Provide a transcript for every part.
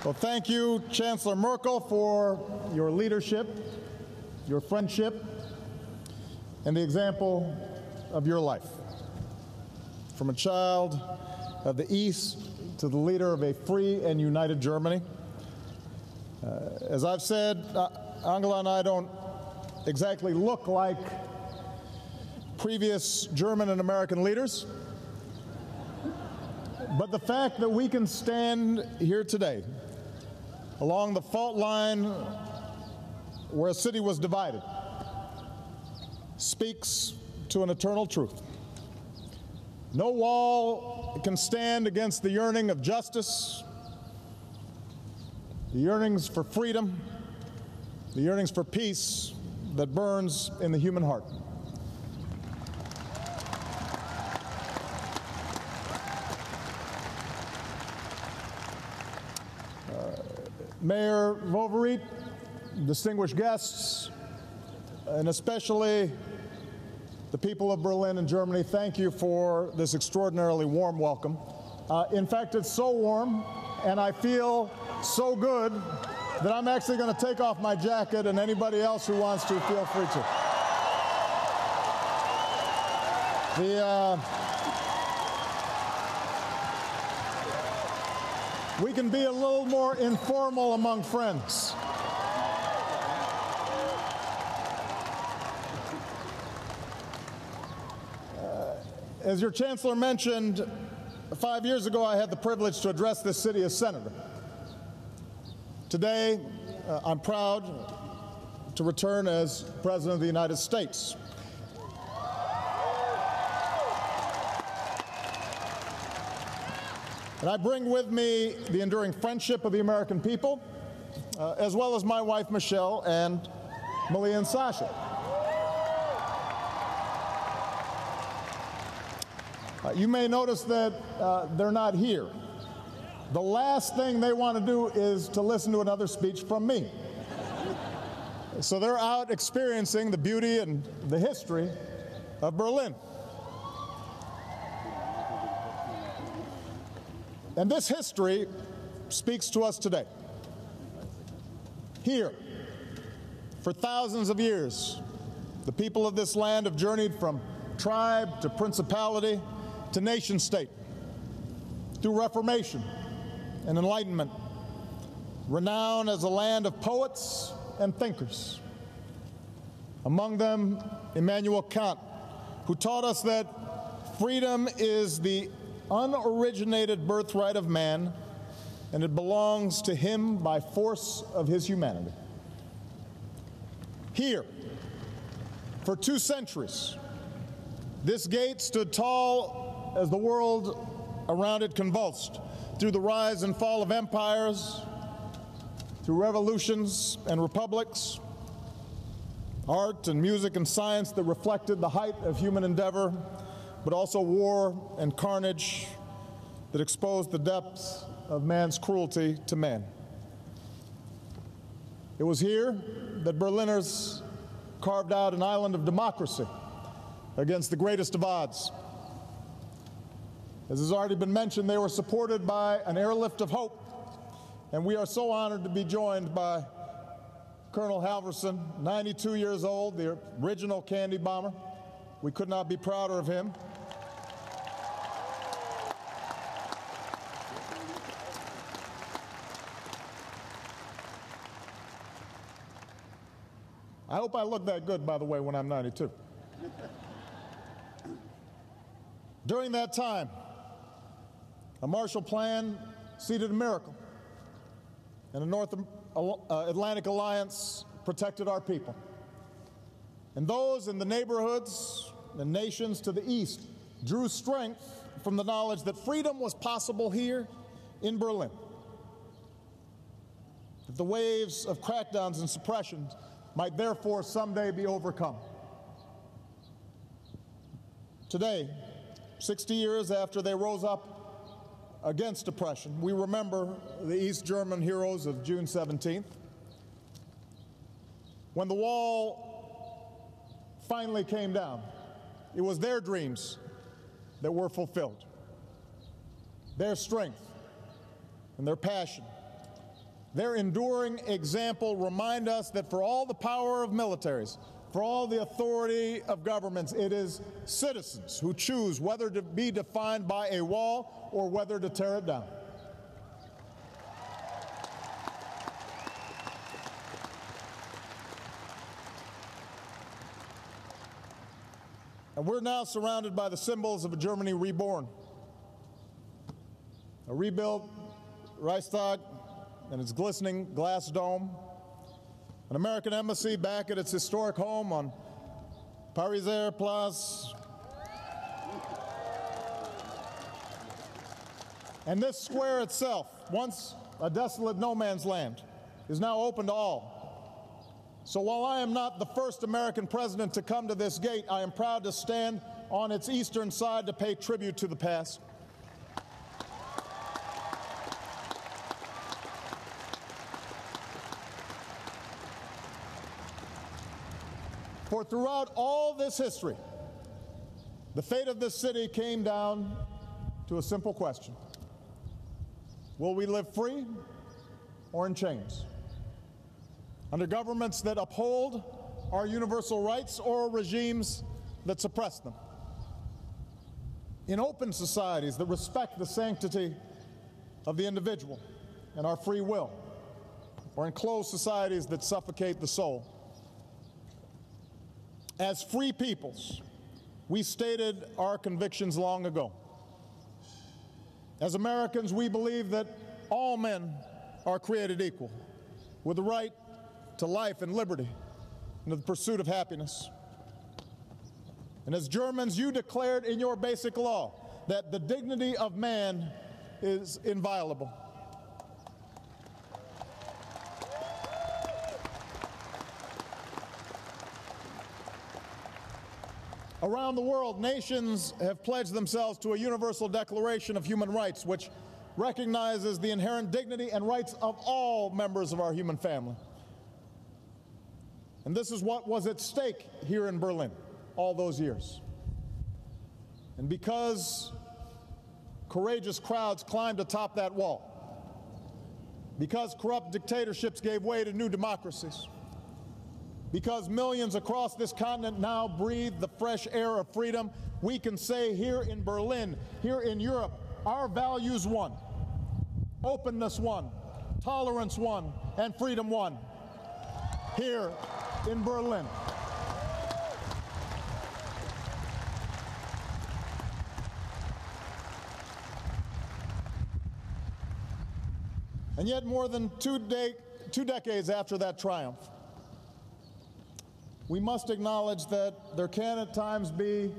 Well, thank you, Chancellor Merkel, for your leadership, your friendship, and the example of your life. From a child of the East to the leader of a free and united Germany. As I've said, Angela and I don't exactly look like previous German and American leaders, but the fact that we can stand here today along the fault line where a city was divided speaks to an eternal truth. No wall can stand against the yearning of justice, the yearnings for freedom, the yearnings for peace that burns in the human heart. Mayor Vovereet, distinguished guests, and especially the people of Berlin and Germany, thank you for this extraordinarily warm welcome. In fact, it's so warm, and I feel so good that I'm actually going to take off my jacket, and anybody else who wants to, feel free to. We can be a little more informal among friends. As your Chancellor mentioned, 5 years ago I had the privilege to address this city as senator. Today, I'm proud to return as President of the United States. And I bring with me the enduring friendship of the American people, as well as my wife, Michelle, and Malia and Sasha. You may notice that they're not here. The last thing they want to do is to listen to another speech from me. So they're out experiencing the beauty and the history of Berlin. And this history speaks to us today. Here, for thousands of years, the people of this land have journeyed from tribe to principality to nation state through Reformation and Enlightenment, renowned as a land of poets and thinkers. Among them, Immanuel Kant, who taught us that freedom is the unoriginated birthright of man, and it belongs to him by force of his humanity. Here, for 2 centuries, this gate stood tall as the world around it convulsed through the rise and fall of empires, through revolutions and republics, art and music and science that reflected the height of human endeavor, but also war and carnage that exposed the depths of man's cruelty to man. It was here that Berliners carved out an island of democracy against the greatest of odds. As has already been mentioned, they were supported by an airlift of hope, and we are so honored to be joined by Colonel Halverson, 92 years old, the original candy bomber. We could not be prouder of him. I hope I look that good, by the way, when I'm 92. During that time, a Marshall Plan seeded a miracle, and a North Atlantic Alliance protected our people. And those in the neighborhoods and nations to the east drew strength from the knowledge that freedom was possible here in Berlin. That the waves of crackdowns and suppressions might therefore someday be overcome. Today, 60 years after they rose up against oppression, we remember the East German heroes of June 17th. When the wall finally came down, it was their dreams that were fulfilled. Their strength and their passion Their enduring example remind us that for all the power of militaries, for all the authority of governments, it is citizens who choose whether to be defined by a wall or whether to tear it down. And we're now surrounded by the symbols of a Germany reborn. A rebuilt Reichstag and its glistening glass dome, an American embassy back at its historic home on Pariser Place, and this square itself, once a desolate no man's land, is now open to all. So while I am not the first American president to come to this gate, I am proud to stand on its eastern side to pay tribute to the past. For throughout all this history, the fate of this city came down to a simple question: will we live free or in chains? Under governments that uphold our universal rights or regimes that suppress them? In open societies that respect the sanctity of the individual and our free will, or in closed societies that suffocate the soul? As free peoples, we stated our convictions long ago. As Americans, we believe that all men are created equal, with the right to life and liberty and to the pursuit of happiness. And as Germans, you declared in your basic law that the dignity of man is inviolable. Around the world, nations have pledged themselves to a universal declaration of human rights, which recognizes the inherent dignity and rights of all members of our human family. And this is what was at stake here in Berlin all those years. And because courageous crowds climbed atop that wall, because corrupt dictatorships gave way to new democracies, because millions across this continent now breathe the fresh air of freedom, we can say here in Berlin, here in Europe, our values won. Openness won, tolerance won, and freedom won. Here in Berlin. And yet, more than two decades after that triumph, we must acknowledge that there can at times be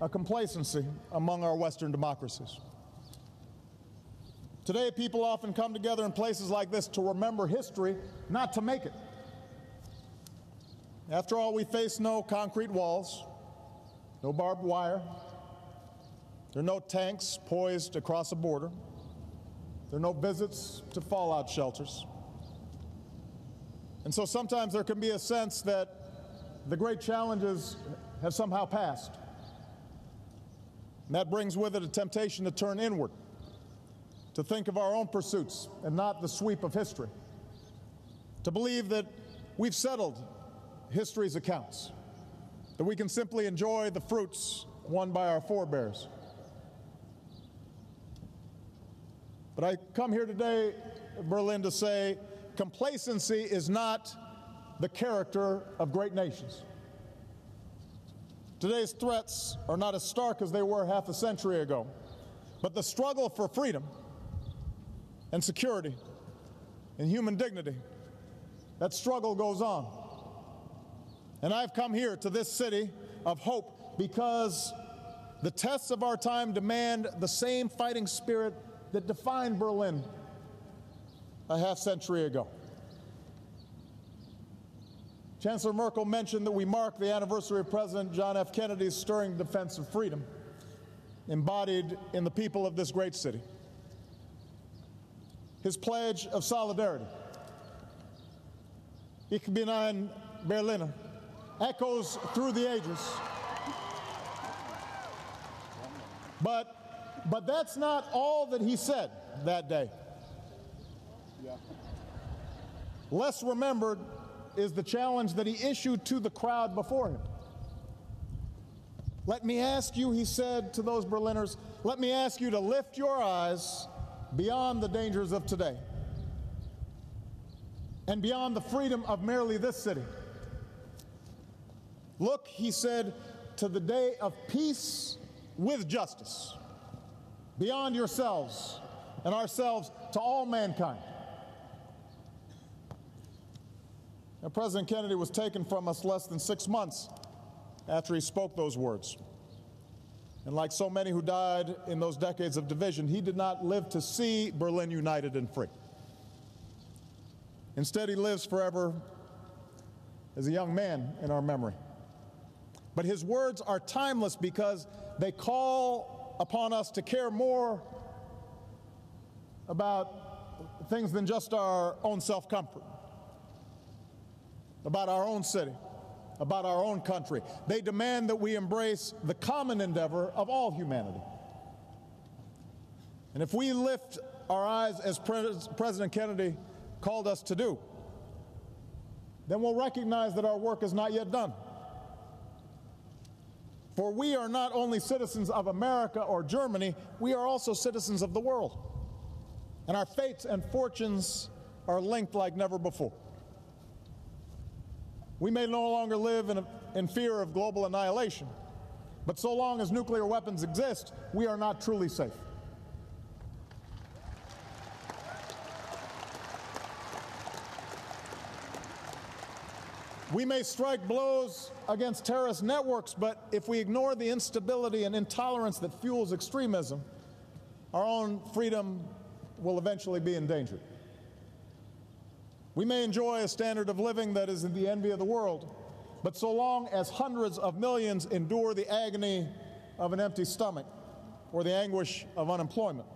a complacency among our Western democracies. Today, people often come together in places like this to remember history, not to make it. After all, we face no concrete walls, no barbed wire. There are no tanks poised across a border. There are no visits to fallout shelters. And so sometimes there can be a sense that the great challenges have somehow passed. And that brings with it a temptation to turn inward, to think of our own pursuits and not the sweep of history, to believe that we've settled history's accounts, that we can simply enjoy the fruits won by our forebears. But I come here today, Berlin, to say complacency is not the character of great nations. Today's threats are not as stark as they were half a century ago, but the struggle for freedom and security and human dignity, that struggle goes on. And I've come here to this city of hope because the tests of our time demand the same fighting spirit that defined Berlin a half-century ago. Chancellor Merkel mentioned that we mark the anniversary of President John F. Kennedy's stirring defense of freedom, embodied in the people of this great city. His pledge of solidarity, Ich bin ein Berliner, echoes through the ages. But that's not all that he said that day. Less remembered is the challenge that he issued to the crowd before him. Let me ask you, he said to those Berliners, let me ask you to lift your eyes beyond the dangers of today and beyond the freedom of merely this city. Look, he said, to the day of peace with justice, beyond yourselves and ourselves to all mankind. Now, President Kennedy was taken from us less than 6 months after he spoke those words. And like so many who died in those decades of division, he did not live to see Berlin united and free. Instead, he lives forever as a young man in our memory. But his words are timeless because they call upon us to care more about things than just our own self-comfort, about our own city, about our own country. They demand that we embrace the common endeavor of all humanity. And if we lift our eyes as President Kennedy called us to do, then we'll recognize that our work is not yet done. For we are not only citizens of America or Germany, we are also citizens of the world. And our fates and fortunes are linked like never before. We may no longer live in fear of global annihilation, but so long as nuclear weapons exist, we are not truly safe. We may strike blows against terrorist networks, but if we ignore the instability and intolerance that fuels extremism, our own freedom will eventually be endangered. We may enjoy a standard of living that is the envy of the world, but so long as hundreds of millions endure the agony of an empty stomach or the anguish of unemployment,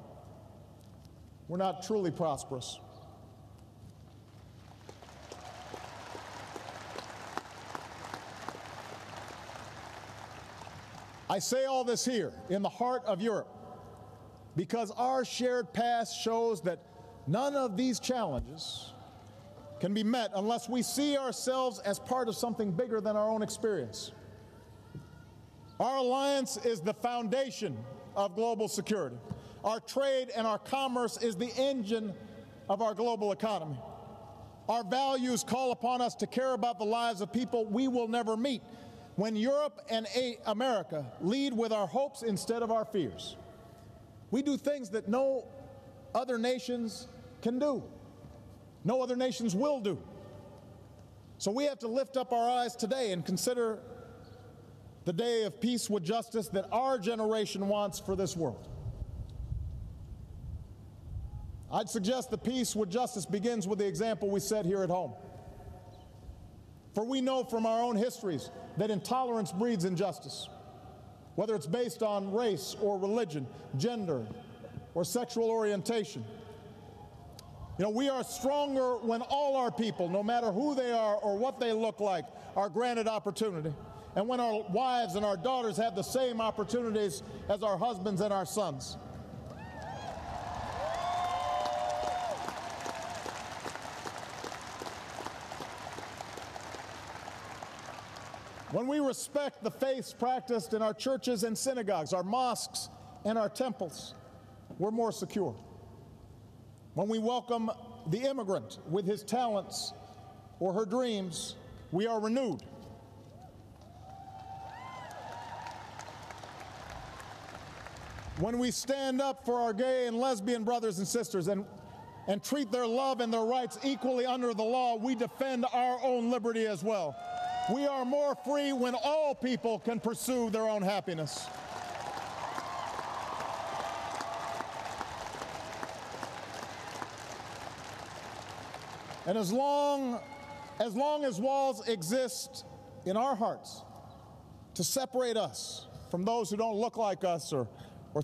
we're not truly prosperous. I say all this here, in the heart of Europe, because our shared past shows that none of these challenges can be met unless we see ourselves as part of something bigger than our own experience. Our alliance is the foundation of global security. Our trade and our commerce is the engine of our global economy. Our values call upon us to care about the lives of people we will never meet. When Europe and America lead with our hopes instead of our fears, we do things that no other nations can do. No other nations will do. So we have to lift up our eyes today and consider the day of peace with justice that our generation wants for this world. I'd suggest that peace with justice begins with the example we set here at home. For we know from our own histories that intolerance breeds injustice, whether it's based on race or religion, gender, or sexual orientation. You know, we are stronger when all our people, no matter who they are or what they look like, are granted opportunity. And when our wives and our daughters have the same opportunities as our husbands and our sons. When we respect the faiths practiced in our churches and synagogues, our mosques and our temples, we're more secure. When we welcome the immigrant with his talents or her dreams, we are renewed. When we stand up for our gay and lesbian brothers and sisters and treat their love and their rights equally under the law, we defend our own liberty as well. We are more free when all people can pursue their own happiness. And as long as walls exist in our hearts to separate us from those who don't look like us or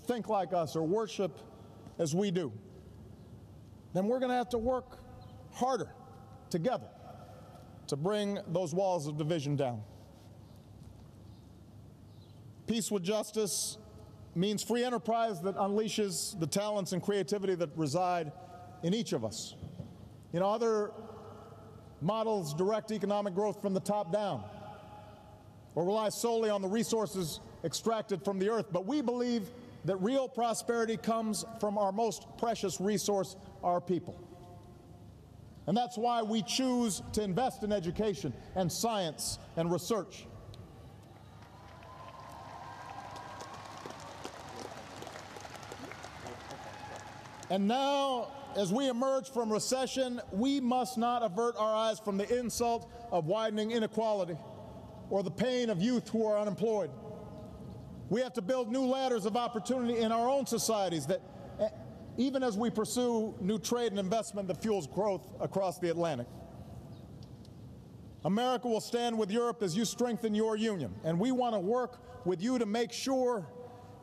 think like us or worship as we do, then we're going to have to work harder together to bring those walls of division down. Peace with justice means free enterprise that unleashes the talents and creativity that reside in each of us. You know, other models direct economic growth from the top down or relies solely on the resources extracted from the earth. But we believe that real prosperity comes from our most precious resource, our people. And that's why we choose to invest in education and science and research. And now, as we emerge from recession, we must not avert our eyes from the insult of widening inequality or the pain of youth who are unemployed. We have to build new ladders of opportunity in our own societies, that even as we pursue new trade and investment that fuels growth across the Atlantic. America will stand with Europe as you strengthen your union, and we want to work with you to make sure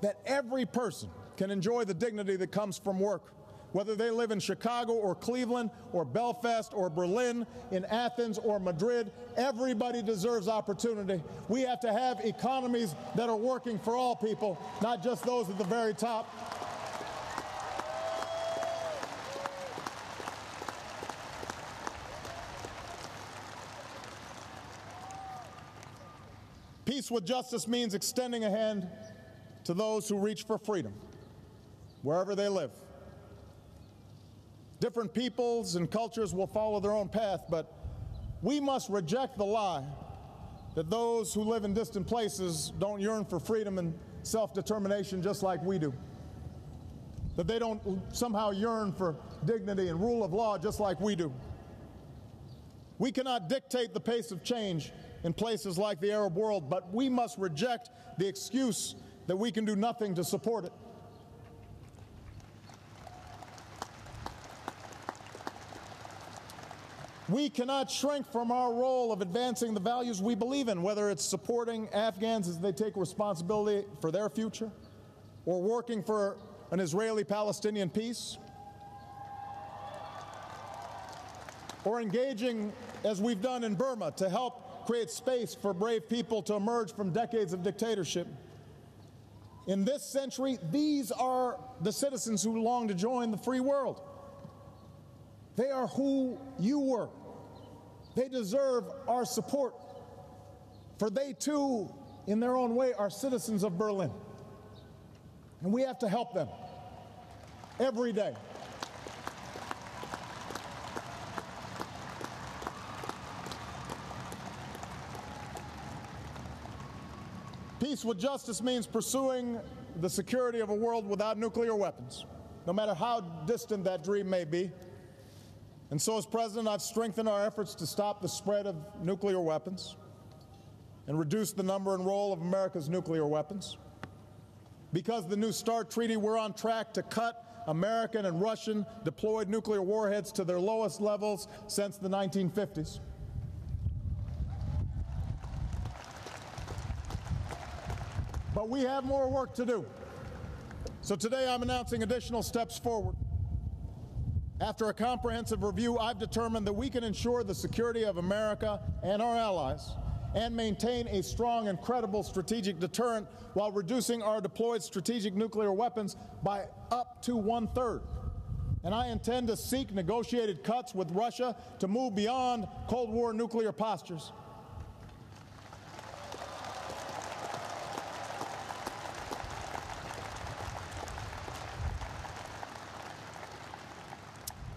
that every person can enjoy the dignity that comes from work, whether they live in Chicago or Cleveland or Belfast or Berlin, in Athens or Madrid. Everybody deserves opportunity. We have to have economies that are working for all people, not just those at the very top. Peace with justice means extending a hand to those who reach for freedom, wherever they live. Different peoples and cultures will follow their own path, but we must reject the lie that those who live in distant places don't yearn for freedom and self-determination just like we do, that they don't somehow yearn for dignity and rule of law just like we do. We cannot dictate the pace of change in places like the Arab world, but we must reject the excuse that we can do nothing to support it. We cannot shrink from our role of advancing the values we believe in, whether it's supporting Afghans as they take responsibility for their future, or working for an Israeli-Palestinian peace, or engaging, as we've done in Burma, to help create space for brave people to emerge from decades of dictatorship. In this century, these are the citizens who long to join the free world. They are who you were. They deserve our support, for they too, in their own way, are citizens of Berlin. And we have to help them every day. Peace with justice means pursuing the security of a world without nuclear weapons, no matter how distant that dream may be. And so, as President, I've strengthened our efforts to stop the spread of nuclear weapons and reduce the number and role of America's nuclear weapons. Because of the New START treaty, we're on track to cut American and Russian deployed nuclear warheads to their lowest levels since the 1950s. But we have more work to do. So today I'm announcing additional steps forward. After a comprehensive review, I've determined that we can ensure the security of America and our allies and maintain a strong and credible strategic deterrent while reducing our deployed strategic nuclear weapons by up to 1/3. And I intend to seek negotiated cuts with Russia to move beyond Cold War nuclear postures.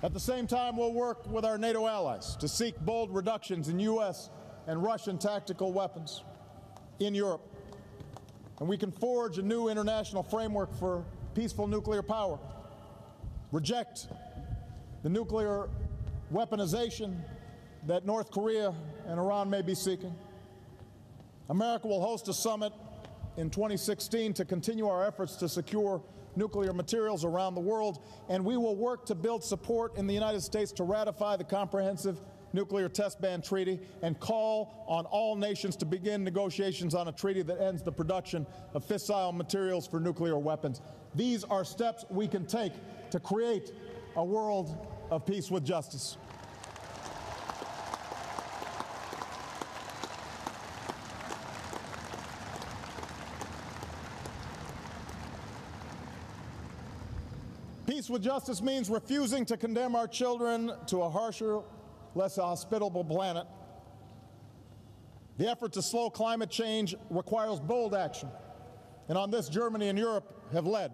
At the same time, we'll work with our NATO allies to seek bold reductions in U.S. and Russian tactical weapons in Europe. And we can forge a new international framework for peaceful nuclear power, reject the nuclear weaponization that North Korea and Iran may be seeking. America will host a summit in 2016 to continue our efforts to secure nuclear materials around the world, and we will work to build support in the United States to ratify the Comprehensive Nuclear Test Ban Treaty and call on all nations to begin negotiations on a treaty that ends the production of fissile materials for nuclear weapons. These are steps we can take to create a world of peace with justice. Peace with justice means refusing to condemn our children to a harsher less hospitable planet. The effort to slow climate change requires bold action, and on this, Germany and Europe have led.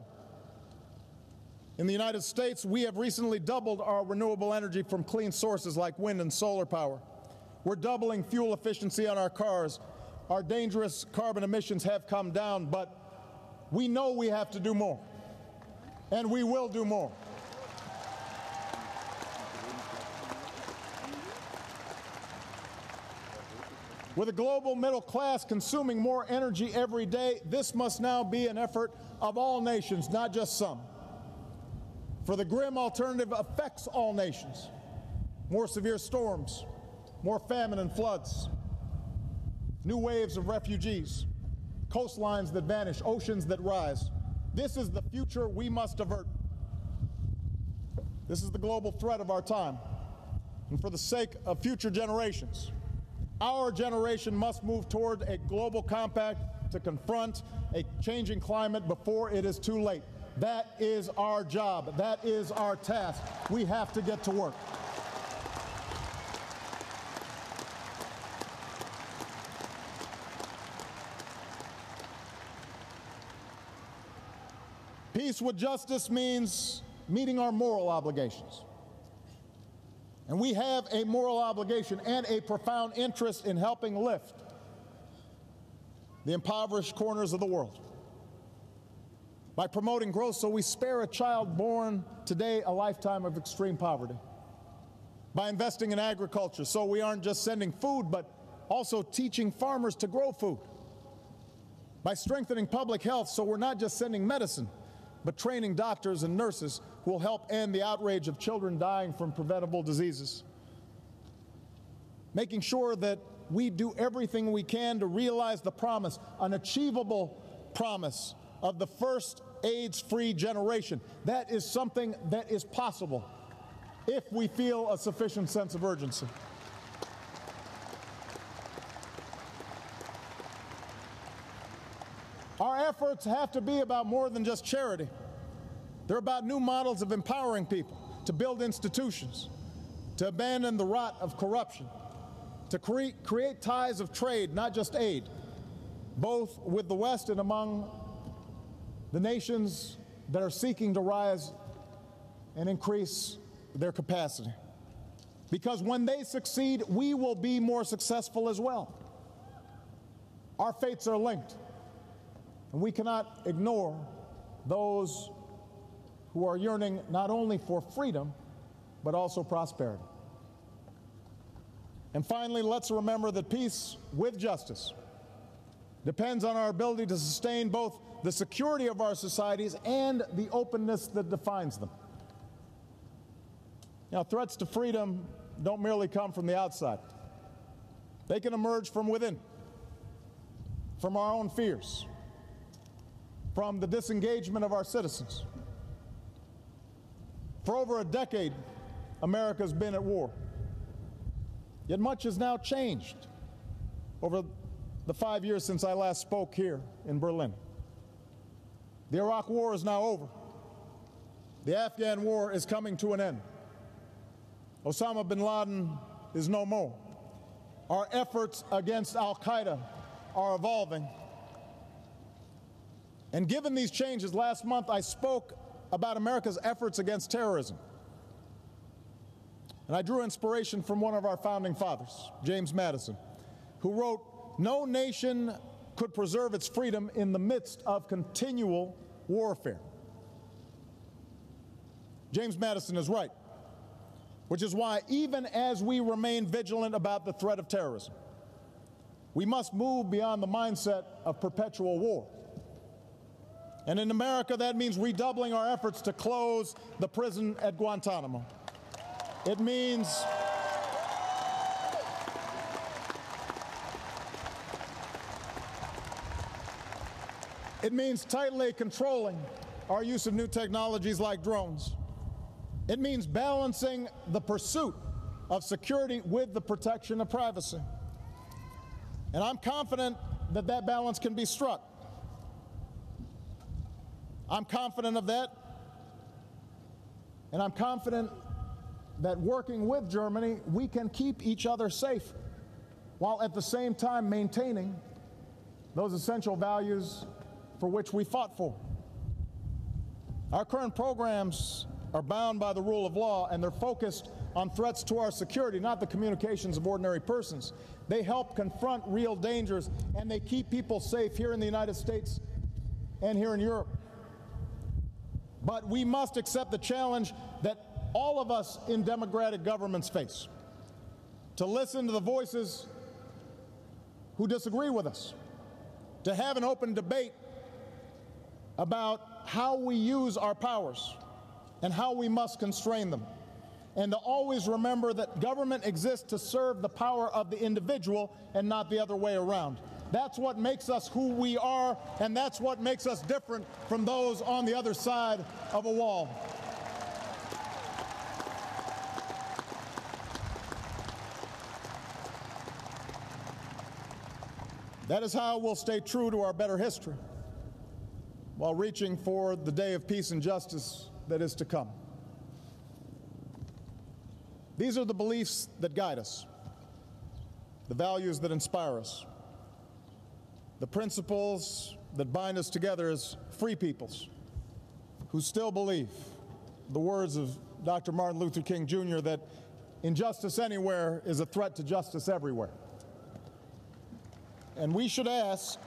In the United States, we have recently doubled our renewable energy from clean sources like wind and solar power. We're doubling fuel efficiency on our cars. Our dangerous carbon emissions have come down, but we know we have to do more, and we will do more. With a global middle class consuming more energy every day, this must now be an effort of all nations, not just some. For the grim alternative affects all nations. More severe storms, more famine and floods, new waves of refugees, coastlines that vanish, oceans that rise. This is the future we must avert. This is the global threat of our time. And for the sake of future generations, our generation must move toward a global compact to confront a changing climate before it is too late. That is our job. That is our task. We have to get to work. Peace with justice means meeting our moral obligations. And we have a moral obligation and a profound interest in helping lift the impoverished corners of the world by promoting growth so we spare a child born today a lifetime of extreme poverty, by investing in agriculture so we aren't just sending food but also teaching farmers to grow food, by strengthening public health so we're not just sending medicine but training doctors and nurses who will help end the outrage of children dying from preventable diseases. Making sure that we do everything we can to realize the promise, an achievable promise, of the first AIDS-free generation. That is something that is possible if we feel a sufficient sense of urgency. Our efforts have to be about more than just charity. They're about new models of empowering people to build institutions, to abandon the rot of corruption, to create ties of trade, not just aid, both with the West and among the nations that are seeking to rise and increase their capacity. Because when they succeed, we will be more successful as well. Our fates are linked. And we cannot ignore those who are yearning not only for freedom, but also prosperity. And finally, let's remember that peace with justice depends on our ability to sustain both the security of our societies and the openness that defines them. Now, threats to freedom don't merely come from the outside. They can emerge from within, from our own fears, from the disengagement of our citizens. For over a decade, America's been at war. Yet much has now changed over the 5 years since I last spoke here in Berlin. The Iraq War is now over. The Afghan War is coming to an end. Osama bin Laden is no more. Our efforts against Al-Qaeda are evolving. And given these changes, last month I spoke about America's efforts against terrorism. And I drew inspiration from one of our founding fathers, James Madison, who wrote, "No nation could preserve its freedom in the midst of continual warfare." James Madison is right, which is why even as we remain vigilant about the threat of terrorism, we must move beyond the mindset of perpetual war. And in America, that means redoubling our efforts to close the prison at Guantanamo. It means tightly controlling our use of new technologies like drones. It means balancing the pursuit of security with the protection of privacy. And I'm confident that that balance can be struck. I'm confident of that, and I'm confident that working with Germany, we can keep each other safe, while at the same time maintaining those essential values for which we fought for. Our current programs are bound by the rule of law, and they're focused on threats to our security, not the communications of ordinary persons. They help confront real dangers, and they keep people safe here in the United States and here in Europe. But we must accept the challenge that all of us in democratic governments face, to listen to the voices who disagree with us, to have an open debate about how we use our powers and how we must constrain them, and to always remember that government exists to serve the power of the individual and not the other way around. That's what makes us who we are, and that's what makes us different from those on the other side of a wall. That is how we'll stay true to our better history, while reaching for the day of peace and justice that is to come. These are the beliefs that guide us, the values that inspire us, the principles that bind us together as free peoples who still believe the words of Dr. Martin Luther King Jr. that injustice anywhere is a threat to justice everywhere. And we should ask,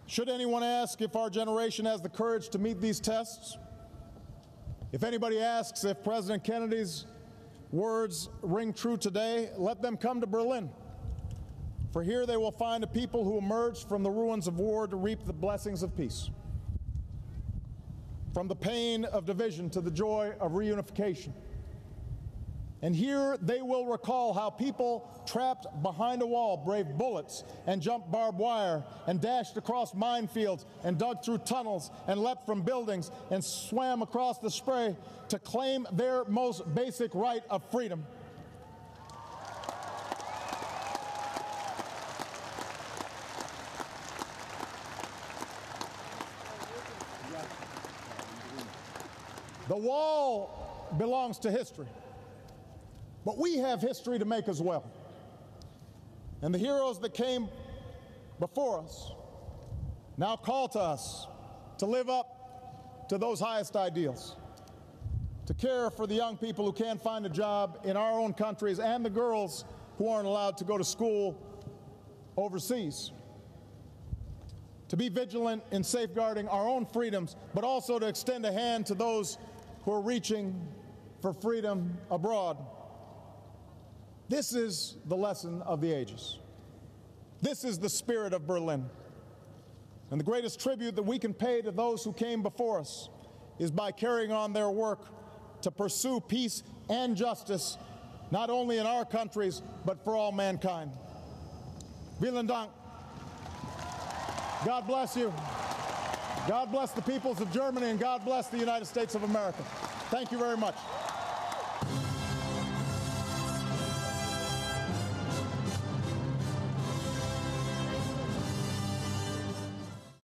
should anyone ask if our generation has the courage to meet these tests? If anybody asks if President Kennedy's words ring true today, let them come to Berlin. For here they will find a people who emerged from the ruins of war to reap the blessings of peace. From the pain of division to the joy of reunification. And here they will recall how people trapped behind a wall braved bullets and jumped barbed wire and dashed across minefields and dug through tunnels and leapt from buildings and swam across the Spree to claim their most basic right of freedom. The wall belongs to history. But we have history to make as well. And the heroes that came before us now call to us to live up to those highest ideals, to care for the young people who can't find a job in our own countries and the girls who aren't allowed to go to school overseas, to be vigilant in safeguarding our own freedoms, but also to extend a hand to those who are reaching for freedom abroad. This is the lesson of the ages. This is the spirit of Berlin. And the greatest tribute that we can pay to those who came before us is by carrying on their work to pursue peace and justice, not only in our countries, but for all mankind. Vielen Dank. God bless you. God bless the peoples of Germany, and God bless the United States of America. Thank you very much.